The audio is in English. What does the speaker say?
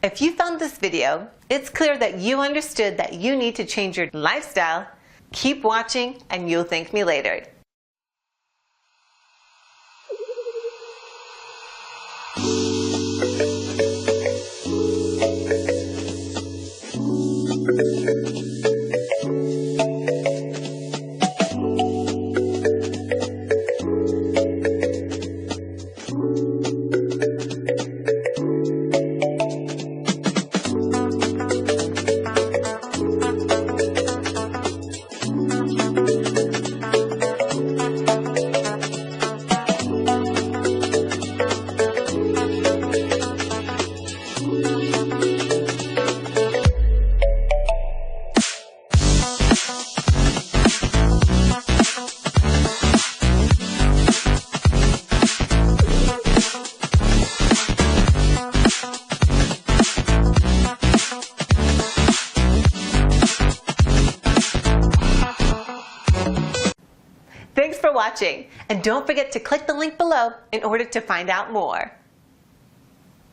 If you found this video, it's clear that you understood that you need to change your lifestyle. Keep watching and you'll thank me later. Thanks for watching, and don't forget to click the link below in order to find out more.